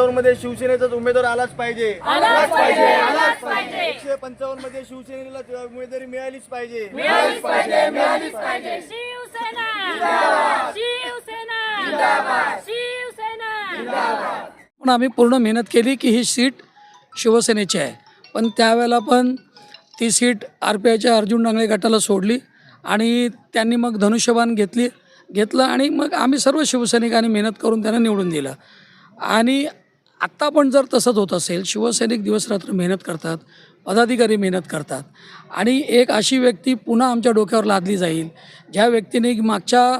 155 मध्ये शिवसेनेचाच उमेदवार आलाच पाहिजे, 155 मध्ये शिवसेनेला उमेदवारी मिळालीच पाहिजे, पण आम्ही पूर्ण मेहनत केली की ही सीट शिवसेनेची आहे, पण त्यावेळेला पण ती सीट RPIच्या अर्जुन डांगळे गटाला सोडली आणि त्यांनी मग धनुष्यबाण घेतलं आणि मग आम्ही सर्व शिवसैनिकांनी मेहनत करून त्यांना निवडून दिलं. आणि आत्ता पण जर तसंच होत असेल, शिवसैनिक दिवसरात्र मेहनत करतात, पदाधिकारी मेहनत करतात आणि एक अशी व्यक्ती पुन्हा आमच्या डोक्यावर लादली जाईल ज्या व्यक्तीने मागच्या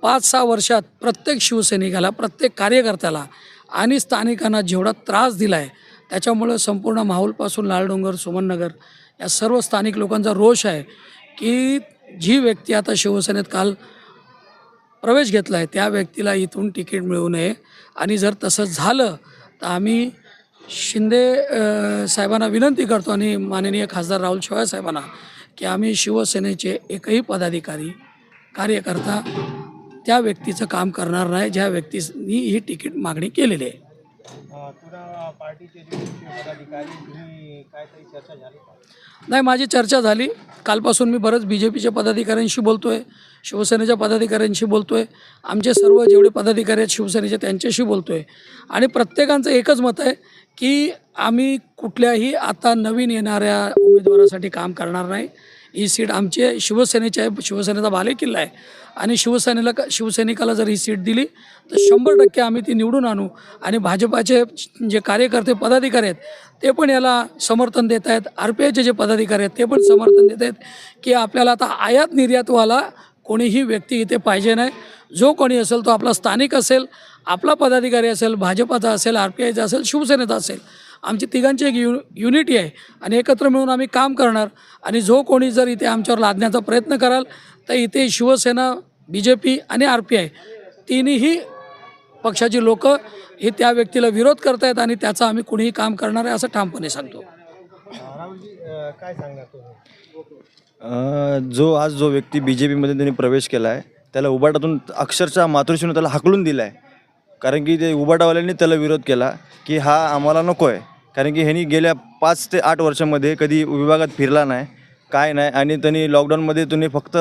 5-6 वर्षात प्रत्येक शिवसैनिकाला, प्रत्येक कार्यकर्त्याला आणि स्थानिकांना जेवढा त्रास दिला आहे, त्याच्यामुळं संपूर्ण माहूलपासून लालडोंगर, सुमननगर या सर्व स्थानिक लोकांचा रोष आहे की जी व्यक्ती आता शिवसेनेत काल प्रवेश घेतला आहे त्या व्यक्तीला इथून तिकीट मिळू नये. आणि जर तसं झालं तर आम्ही शिंदे साहेबांना विनंती करतो आणि माननीय खासदार राहुल शेवाळे साहेबांना की आम्ही शिवसेनेचे एकही पदाधिकारी, कार्यकर्ता त्या व्यक्तीचं काम करणार नाही ज्या व्यक्तीनी ही तिकीट मागणी केलेली आहे. नाही, माझी चर्चा झाली. कालपासून मी बरंच BJPच्या पदाधिकाऱ्यांशी बोलतो आहे, शिवसेनेच्या पदाधिकाऱ्यांशी बोलतो आहे, आमचे सर्व जेवढे पदाधिकारी आहेत शिवसेनेचे त्यांच्याशी बोलतो आहे आणि प्रत्येकाचं एकच मत आहे की आम्ही कुठल्याही आता नवीन येणाऱ्या उमेदवारासाठी काम करणार नाही. ही सीट आमची आहे, शिवसेनेची आहे, शिवसेनेचा बालेकिल्ला आहे आणि शिवसैनिकाला जर ही सीट दिली तर 100% आम्ही ती निवडून आणू. आणि भाजपाचे जे कार्यकर्ते, पदाधिकारी आहेत ते पण याला समर्थन देत आहेत, RPIचे जे पदाधिकारी आहेत ते पण समर्थन देत आहेत की आपल्याला आता आयात निर्यातवाला कोणीही व्यक्ती इथे पाहिजे नाही. जो कोणी असेल तो आपला स्थानिक असेल, आपला पदाधिकारी असेल, भाजपाचा असेल, RPIचा असेल, शिवसेनेचा असेल, आमची तिघांची एक युनिटी आहे आणि एकत्र मिळून आम्ही काम करणार. आणि जो कोणी जर इथे आमच्यावर लादण्याचा प्रयत्न कराल तर इथे शिवसेना, BJP आणि RPI तिन्ही पक्षाची लोक हे त्या व्यक्तीला विरोध करत आहेत आणि त्याचं आम्ही कुणीही काम करणार आहे असं ठामपणे सांगतो. काय सांगणार जो व्यक्ती BJPमध्ये त्यांनी प्रवेश केला आहे त्याला उबाटातून अक्षरशः मातृश्रीने त्याला हाकलून दिला आहे. कारण की ते उबाटावाल्यांनी त्याला विरोध केला की हा आम्हाला नको आहे, कारण की ह्यांनी गेल्या 5 ते 8 वर्षामध्ये कधी विभागात फिरला नाही, काय नाही. आणि त्यांनी लॉकडाऊनमध्ये तुम्ही फक्त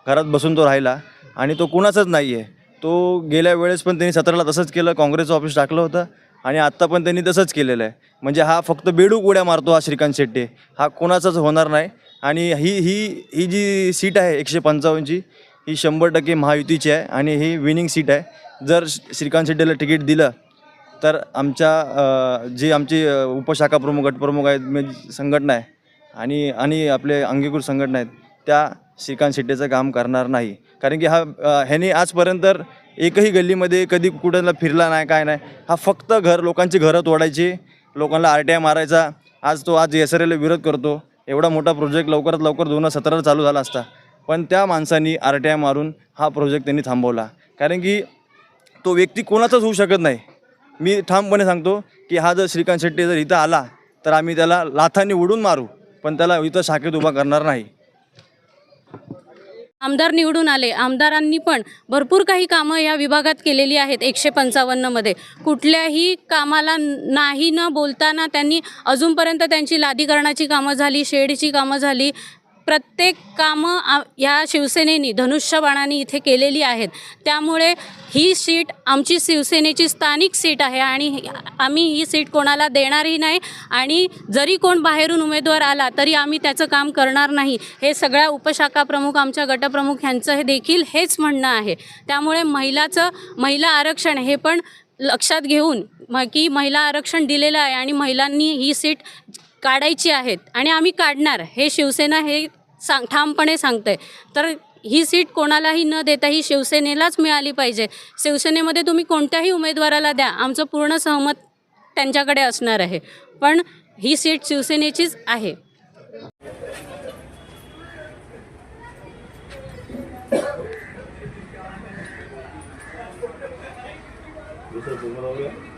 घरात बसून तो राहिला आणि तो कुणाचाच नाही आहे. तो गेल्या वेळेस पण त्यांनी 17ला तसंच केलं, काँग्रेसचं ऑफिस टाकलं होतं आणि आत्ता पण त्यांनी तसंच केलेलं आहे. म्हणजे हा फक्त बेडूक उड्या मारतो हा श्रीकांत शेट्टी, हा कोणाचाच होणार नाही. आणि ही जी सीट आहे 155ची ही 100% महायुतीची आहे आणि ही विनिंग सीट आहे. जर श्रीकांत शेट्टीला तिकीट दिलं तर आमची उपशाखा प्रमुख, गटप्रमुख आहेत, संघटना आहे आणि आपले अंगीकृत संघटना आहेत, त्या श्रीकांत शेट्टीचं काम करणार नाही. कारण की ह्याने आजपर्यंत एकही गल्लीमध्ये कधी कुठं फिरला नाही, काय नाही. हा फक्त लोकांची घरं तोडायची, लोकांना RTI मारायचा. आज SRAला विरोध करतो. एवढा मोठा प्रोजेक्ट लवकरात लवकर 2017 चालू झाला असता, पण त्या माणसांनी RTI मारून हा प्रोजेक्ट त्यांनी थांबवला. कारण की तो व्यक्ती कोणाचाच होऊ शकत नाही. मी ठामपणे सांगतो की हा जर श्रीकांत शेट्टी जर इथं आला तर आम्ही त्याला लाथांनी उडून मारू, पण त्याला इथं शाखेत उभा करणार नाही. आमदार निवडून आले, आमदारांनी पण भरपूर काही कामं या विभागात केलेली आहेत. 155 मध्ये कुठल्याही कामाला नाही न बोलताना त्यांनी अजूनपर्यंत त्यांची लादीकरणाची कामं झाली, शेडची कामं झाली, प्रत्येक कामं या शिवसेनेनी धनुष्यबाणाने इथे केलेली आहेत. त्यामुळे ही सीट आमची शिवसेनेची स्थानिक सीट आहे आणि आम्ही ही सीट कोणाला देणारही नाही. आणि जरी कोण बाहेरून उमेदवार आला तरी आम्ही त्याचं काम करणार नाही. हे सगळ्या उपशाखा प्रमुख, आमच्या गटप्रमुख यांचं हे देखील हेच म्हणणं आहे. त्यामुळे महिला आरक्षण हे पण लक्षात घेऊन की महिला आरक्षण दिलेलं आहे आणि महिलांनी ही सीट काढायची आहेत आणि आम्ही काढणार, हे शिवसेना हे ठामपणे सांगते. तर ही सीट कोणालाही न देता ही शिवसेनेलाच मिळाली पाहिजे. शिवसेनेमध्ये तुम्ही कोणत्याही उमेदवाराला द्या, आमचं पूर्ण सहमत त्यांच्याकडे असणार आहे, पण ही सीट शिवसेनेचीच आहे. दूसरा